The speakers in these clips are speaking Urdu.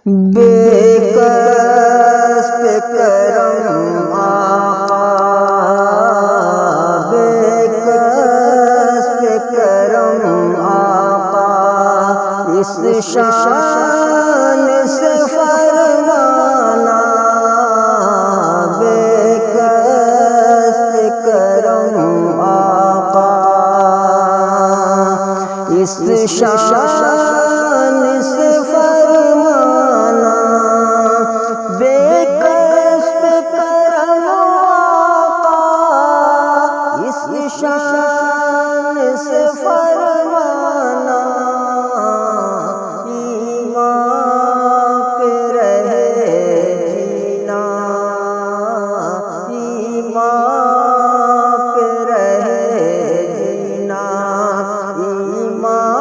بے کس پہ کرم آقا، بے کس پہ کرم آقا، اس شان سے فرمانا، بے کس پہ کرم آقا، اس شان سے فرمانا، بے کس پہ کرم آقا، اس شان سے فرمانا، ایمان پہ رہے جینا، ایمان پہ رہے جینا، ایمان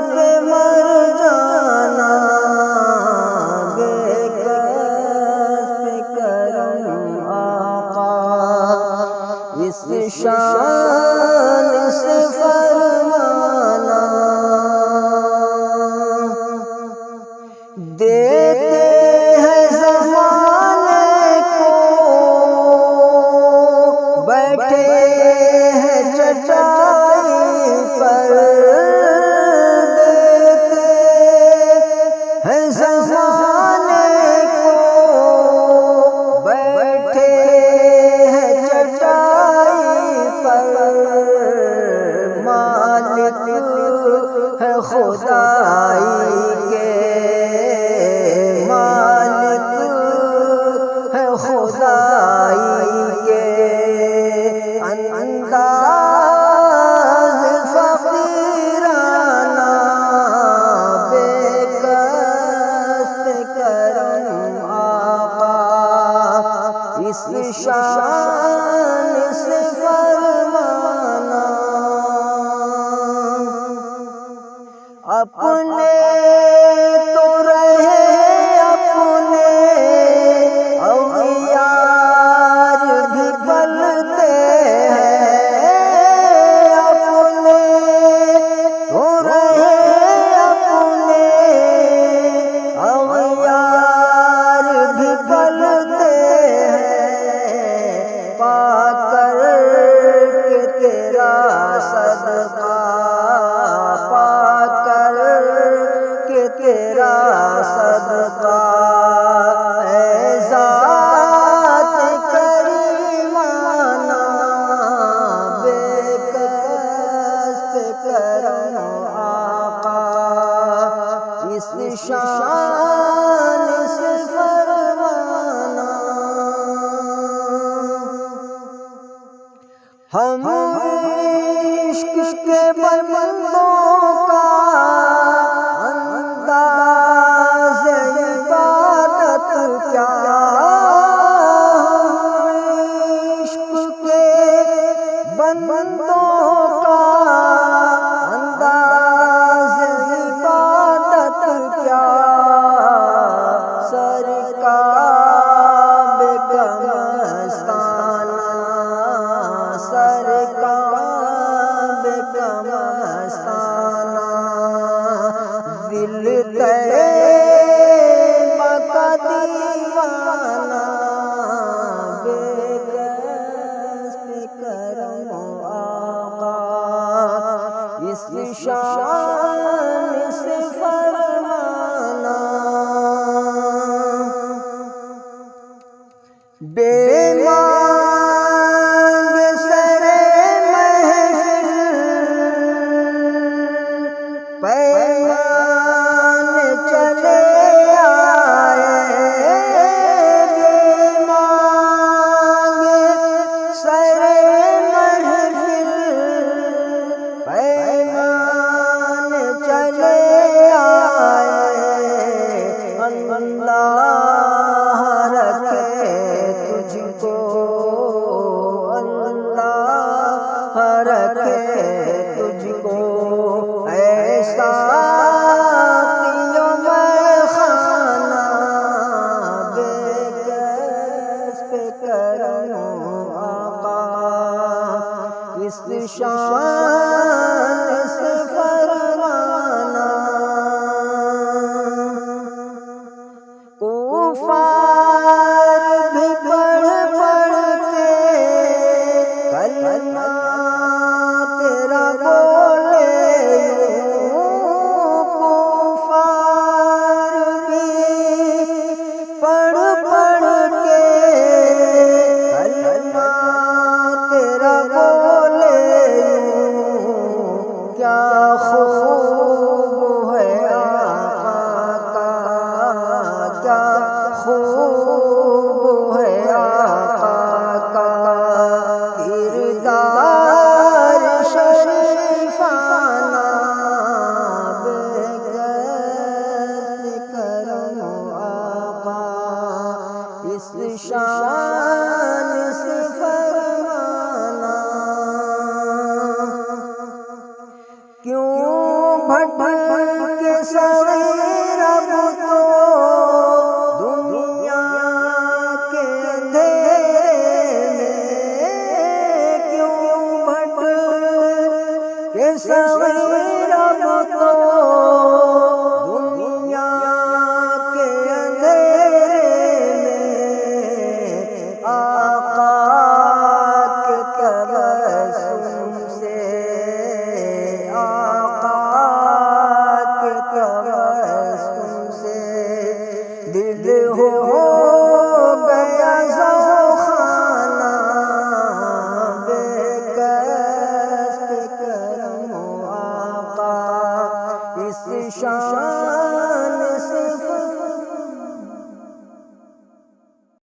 پہ مر جانا، بے کس پہ کرم آقا، اس شان سے فرمانا، دیتے ہیں زمانے کو، بیٹھے ہیں چچائی پر، دیتے ہیں زمانے کو، بیٹھے ہیں چچائی پر، مالک ہے خدائی کے، مالک ہے خدائی کے، انداز فقیرانہ، بے کس پہ کرم آقا، اس شان سے فرمانا، اپنے تو رہے اپنے اغیار بھی پلتے ہیں، اپنے تو رہے اپنے اغیار بھی پلتے ہیں، پا کر کے تیرا صدقہ، پا کر کے تیرا صدقہ، اے ذات کریمانہ، بے کس پہ کرم آقا، اس شان سے فرمانا، ہم عشق کے بندوں کا انداز عبادت کیا، عشق کے بندوں کا انداز عبادت کیا، سرکار کا مستانہ، سرکار کا مستانہ، دل طیبہ کا دیوانہ، بے کس پہ کرم آقا، اس شان سے فرمانا، بے مانگ سر محفل پیمان چلے آئے، بے مانگ سر محفل پیمان چلے آئے، اللہ رکھے تجھ کو، اللہ رکھے تجھ کو، ایسا صغیر اب تو